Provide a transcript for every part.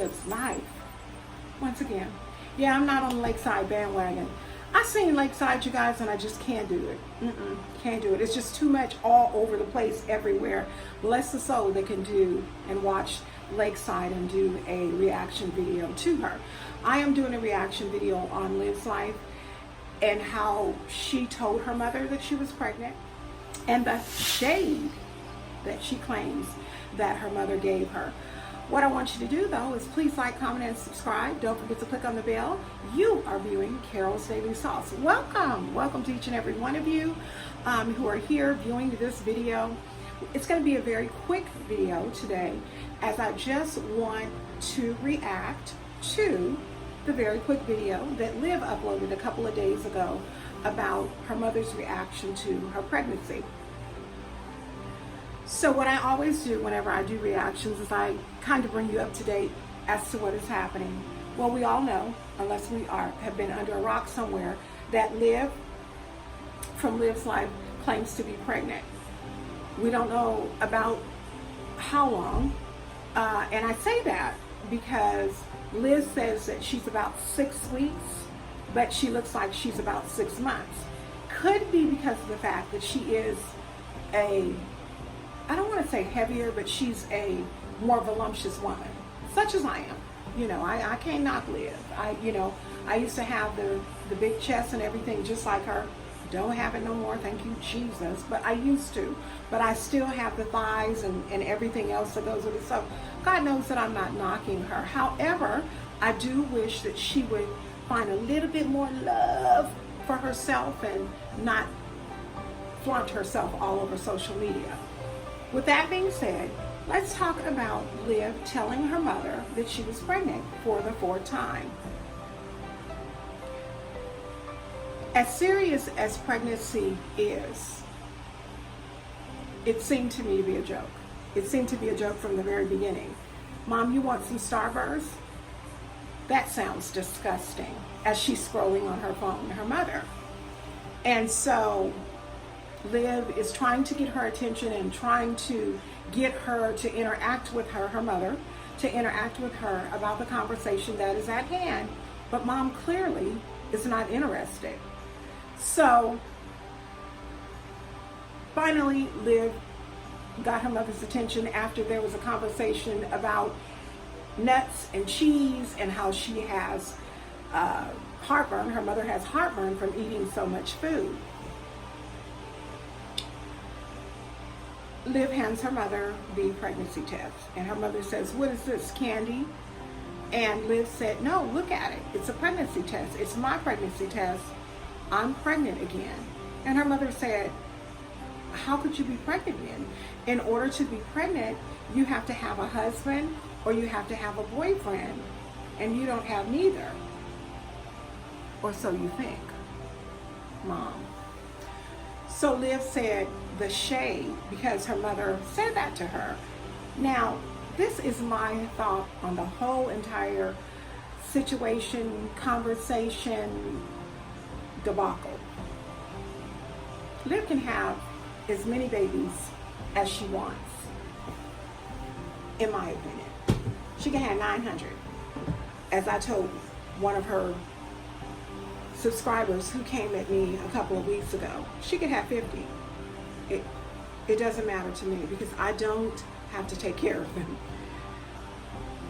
Liv's life. Once again, yeah, I'm not on the Lakeside bandwagon. I seen Lakeside, you guys, and I just can't do it. Can't do it. It's just too much all over the place, everywhere. Bless the soul that can do and watch Lakeside and do a reaction video to her. I am doing a reaction video on Liv's life and how she told her mother that she was pregnant and the shade that she claims that her mother gave her. What I want you to do, though, is please like, comment, and subscribe. Don't forget to click on the bell. You are viewing Carol's Daily Sauce. Welcome. Welcome to each and every one of you who are here viewing this video. It's going to be a very quick video today, as I just want to react to the very quick video that Liv uploaded a couple of days ago about her mother's reaction to her pregnancy. So what I always do whenever I do reactions is I kind of bring you up to date as to what is happening. Well, we all know, unless we have been under a rock somewhere, that Liv from Liv's life claims to be pregnant. We don't know about how long, and I say that because Liz says that she's about 6 weeks, but she looks like she's about 6 months. Could be because of the fact that she is I don't want to say heavier, but she's a more voluptuous woman, such as I am. You know, I can't knock Liv. I used to have the big chest and everything just like her. Don't have it no more, thank you Jesus, but I used to. But I still have the thighs and everything else that goes with it. So God knows that I'm not knocking her. However, I do wish that she would find a little bit more love for herself and not flaunt herself all over social media. With that being said, let's talk about Liv telling her mother that she was pregnant for the 4th time. As serious as pregnancy is, it seemed to me to be a joke. It seemed to be a joke from the very beginning. Mom, you want some Starburst? That sounds disgusting, as she's scrolling on her phone, her mother. And so Liv is trying to get her attention and trying to get her to interact with her mother, to interact with her about the conversation that is at hand. But Mom clearly is not interested. So finally, Liv got her mother's attention after there was a conversation about nuts and cheese and how she has heartburn. Her mother has heartburn from eating so much food. Liv hands her mother the pregnancy test, and her mother says, "What is this, candy?" And Liv said, "No, look at it. It's a pregnancy test. It's my pregnancy test. I'm pregnant again." And her mother said, "How could you be pregnant again? In order to be pregnant, you have to have a husband or you have to have a boyfriend, and you don't have neither. Or so you think, Mom." So Liv said the shade, because her mother said that to her. Now, this is my thought on the whole entire situation, conversation, debacle. Liv can have as many babies as she wants, in my opinion. She can have 900. As I told one of her subscribers who came at me a couple of weeks ago, she could have 50. It doesn't matter to me because I don't have to take care of them.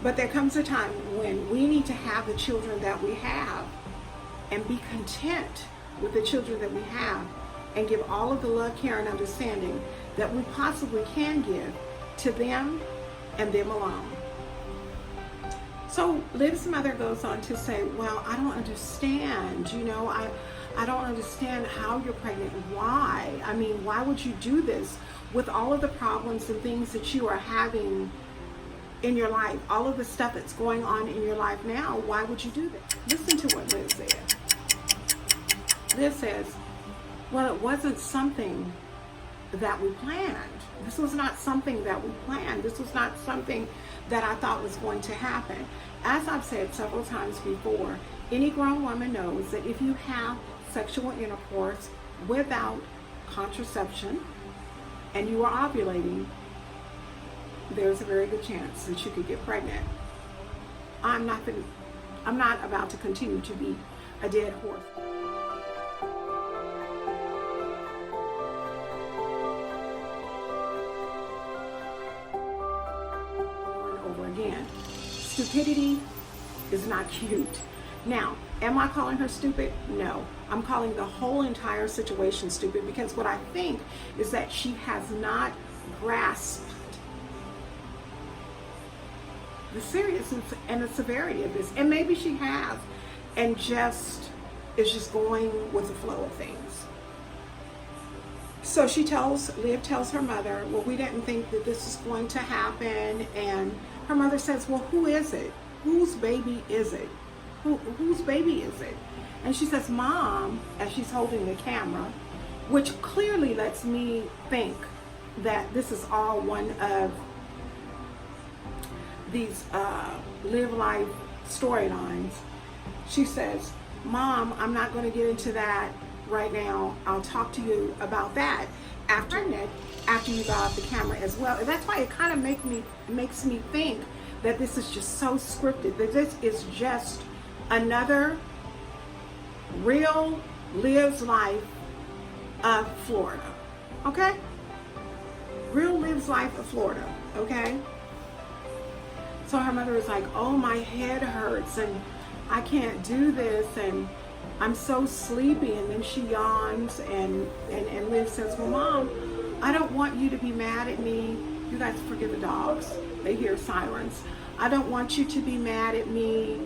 But there comes a time when we need to have the children that we have and be content with the children that we have and give all of the love, care, and understanding that we possibly can give to them and them alone. So Liv's mother goes on to say, "Well, I don't understand, I don't understand how you're pregnant. Why? I mean, why would you do this with all of the problems and things that you are having in your life, all of the stuff that's going on in your life now? Why would you do that?" Listen to what Liv said. Liv says, "Well, it wasn't something that we planned. This was not something that we planned. This was not something that I thought was going to happen. As I've said several times before, any grown woman knows that if you have sexual intercourse without contraception and you are ovulating, there's a very good chance that you could get pregnant." I'm not about to continue to be a dead horse. Over and over again. Stupidity is not cute. Now, am I calling her stupid? No. I'm calling the whole entire situation stupid, because what I think is that she has not grasped the seriousness and the severity of this. And maybe she has, and just is just going with the flow of things. So Liv tells her mother, well, we didn't think that this was going to happen. And her mother says, well, who is it? Whose baby is it? Whose baby is it? And she says, Mom, as she's holding the camera, which clearly lets me think that this is all one of these live life storylines. She says, Mom, I'm not going to get into that right now. I'll talk to you about that after you got off the camera as well. And that's why it kind of makes me think that this is just so scripted, that this is just another real Liv's life of Florida. Okay? Real Liv's life of Florida. Okay? So her mother is like, oh, my head hurts and I can't do this and I'm so sleepy. And then she yawns and Liv says, well, Mom, I don't want you to be mad at me. You guys forgive the dogs. They hear sirens. I don't want you to be mad at me.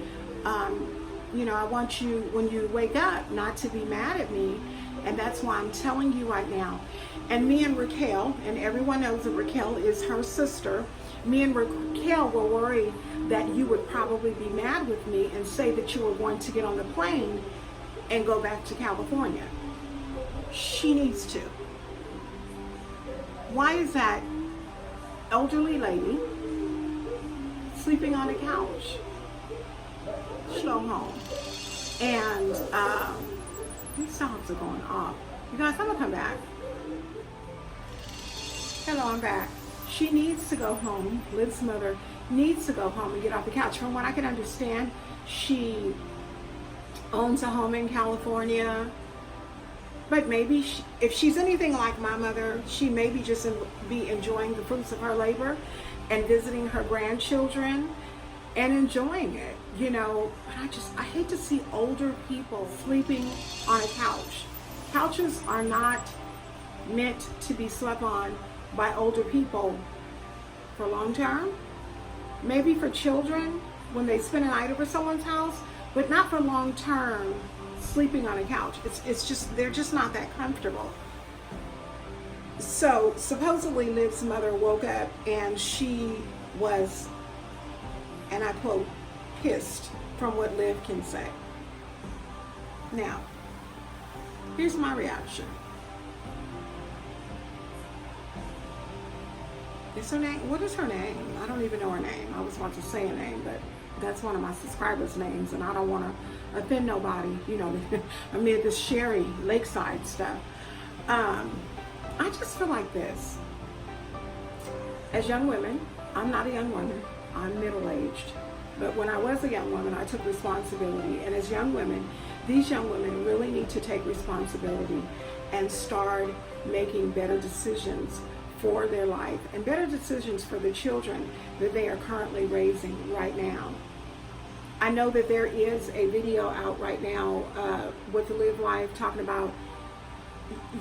I want you, when you wake up, not to be mad at me. And that's why I'm telling you right now. And me and Raquel, and everyone knows that Raquel is her sister, me and Raquel were worried that you would probably be mad with me and say that you were going to get on the plane and go back to California. She needs to. Why is that elderly lady sleeping on a couch? Go home. And these dogs are going off. You guys, I'm gonna come back. Hello, I'm back. She needs to go home. Liv's mother needs to go home and get off the couch. From what I can understand, she owns a home in California. But maybe if she's anything like my mother, she may be just be enjoying the fruits of her labor and visiting her grandchildren and enjoying it, But I hate to see older people sleeping on a couch. Couches are not meant to be slept on by older people for long term. Maybe for children when they spend a night over someone's house, but not for long term sleeping on a couch. They're just not that comfortable. So supposedly Liv's mother woke up and she was, and I quote, pissed from what Liv can say. Now, here's my reaction. Is her name? What is her name? I don't even know her name. I was about to say a name, but that's one of my subscribers' names, and I don't want to offend nobody, amid this Sherry Lakeside stuff. I just feel like this. As young women, I'm not a young woman, I'm middle-aged. But when I was a young woman, I took responsibility. And as young women, these young women really need to take responsibility and start making better decisions for their life and better decisions for the children that they are currently raising right now. I know that there is a video out right now with the Live Life talking about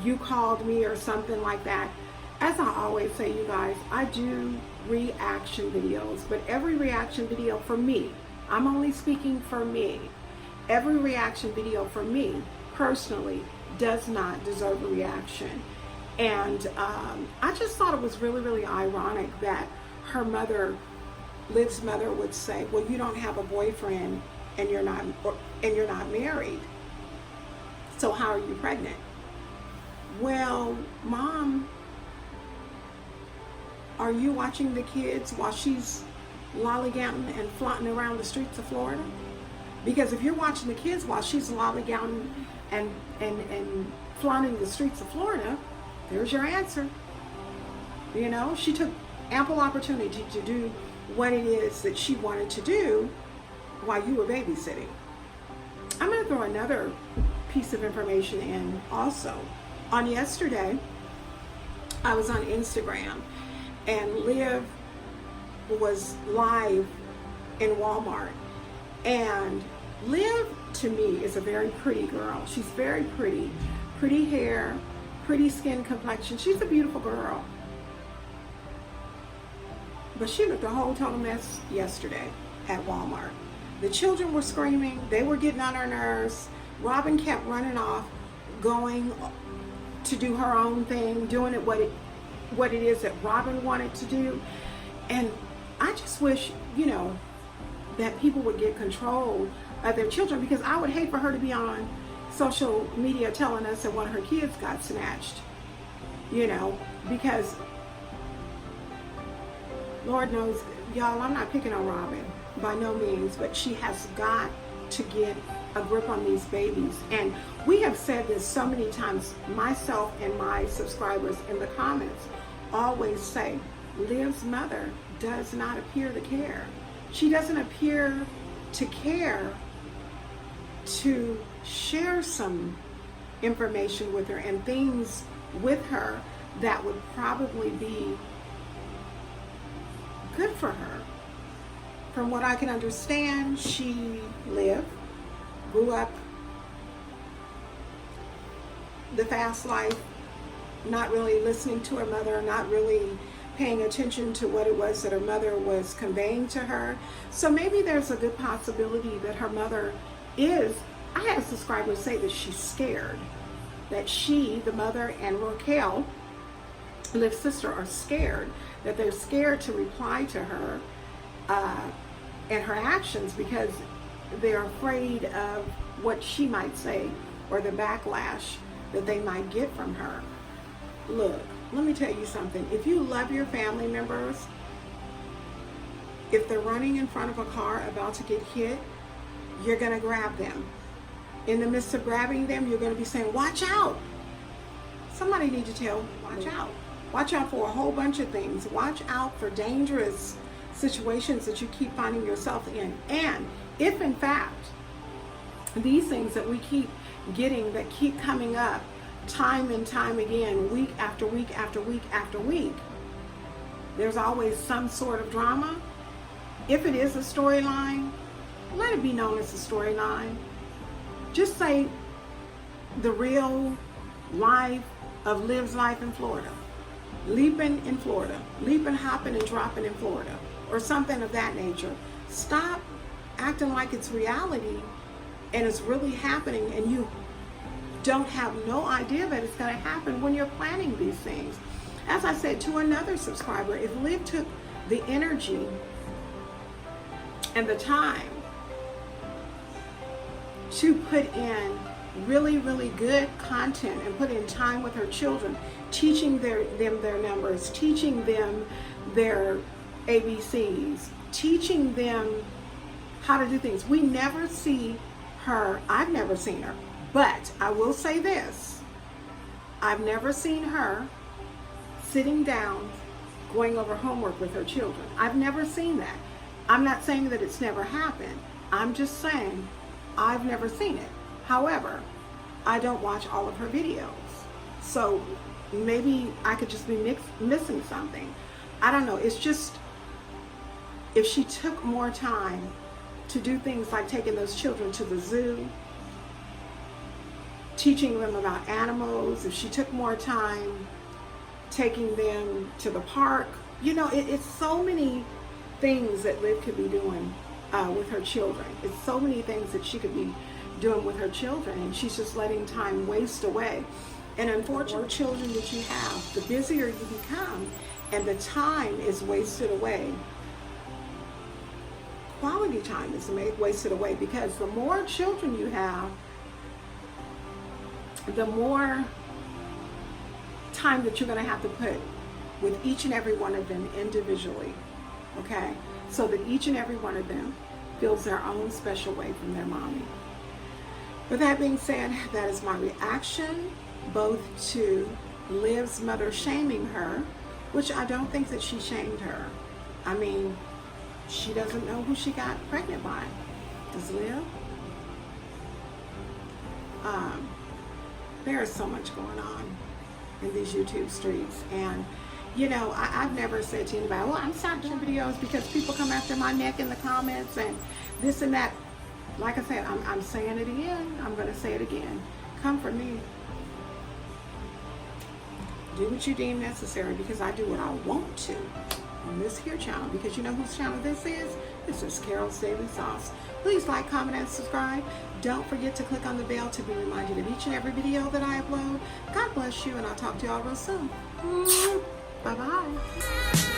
you called me or something like that. As I always say, you guys, I do reaction videos, but every reaction video for me, I'm only speaking for me, every reaction video for me personally does not deserve a reaction. And I just thought it was really, really ironic that her mother, Liv's mother, would say, well, you don't have a boyfriend and you're not married, so how are you pregnant? Well, Mom, are you watching the kids while she's lollygagging and flaunting around the streets of Florida? Because if you're watching the kids while she's lollygagging and flaunting the streets of Florida, there's your answer. She took ample opportunity to do what it is that she wanted to do while you were babysitting. I'm going to throw another piece of information in also. On yesterday, I was on Instagram, and Liv was live in Walmart. And Liv, to me, is a very pretty girl. She's very pretty. Pretty hair, pretty skin complexion. She's a beautiful girl. But she looked a whole total mess yesterday at Walmart. The children were screaming. They were getting on her nerves. Robin kept running off, going to do her own thing, doing it what it is that Robin wanted to do. And I just wish, that people would get control of their children, because I would hate for her to be on social media telling us that one of her kids got snatched, because Lord knows, y'all, I'm not picking on Robin by no means, but she has got to get a grip on these babies. And we have said this so many times, myself and my subscribers in the comments always say, Liv's mother does not appear to care. She doesn't appear to care to share some information with her and things with her that would probably be good for her. From what I can understand, Liv grew up the fast life, not really listening to her mother, not really paying attention to what it was that her mother was conveying to her. So maybe there's a good possibility that her mother is, I had subscribers say that she's scared, that she, the mother, and Raquel, Liv's sister, are scared, that they're scared to reply to her and her actions, because they're afraid of what she might say or the backlash that they might get from her. Look, let me tell you something. If you love your family members, if they're running in front of a car about to get hit, you're going to grab them. In the midst of grabbing them, you're going to be saying, watch out. Somebody need to tell, watch out. Watch out for a whole bunch of things. Watch out for dangerous situations that you keep finding yourself in. And if in fact, these things that we keep getting, that keep coming up time and time again, week after week after week after week, there's always some sort of drama. If it is a storyline, let it be known as a storyline. Just say the real life of Liv's life in Florida. Leaping in Florida. Leaping, hopping, and dropping in Florida. Or something of that nature. Stop acting like it's reality and it's really happening, and you don't have no idea that it's going to happen when you're planning these things. As I said to another subscriber, if Liv took the energy and the time to put in really, really good content and put in time with her children, teaching them their numbers, teaching them their ABCs, teaching them how to do things. We never see her, I've never seen her, but I will say this, I've never seen her sitting down going over homework with her children. I've never seen that. I'm not saying that it's never happened. I'm just saying I've never seen it. However, I don't watch all of her videos. So maybe I could just be missing something. I don't know. It's just, if she took more time to do things like taking those children to the zoo, teaching them about animals, if she took more time taking them to the park, it's so many things that Liv could be doing with her children. It's so many things that she could be doing with her children, and she's just letting time waste away. And unfortunately, the children that you have, the busier you become and the time is wasted away. Quality time is wasted away, because the more children you have, the more time that you're going to have to put with each and every one of them individually, okay? So that each and every one of them feels their own special way from their mommy. With that being said, that is my reaction both to Liv's mother shaming her, which I don't think that she shamed her. I mean, she doesn't know who she got pregnant by. Does live? There is so much going on in these YouTube streets, and you know, I've never said to anybody, well, I'm stopping videos because people come after my neck in the comments and this and that. Like I said, I'm saying it again. I'm going to say it again. Come for me. Do what you deem necessary, because I do what I want to on this here channel, because you know whose channel this is? This is Carol's Daily Sauce. Please like, comment, and subscribe. Don't forget to click on the bell to be reminded of each and every video that I upload. God bless you, and I'll talk to y'all real soon. Bye-bye.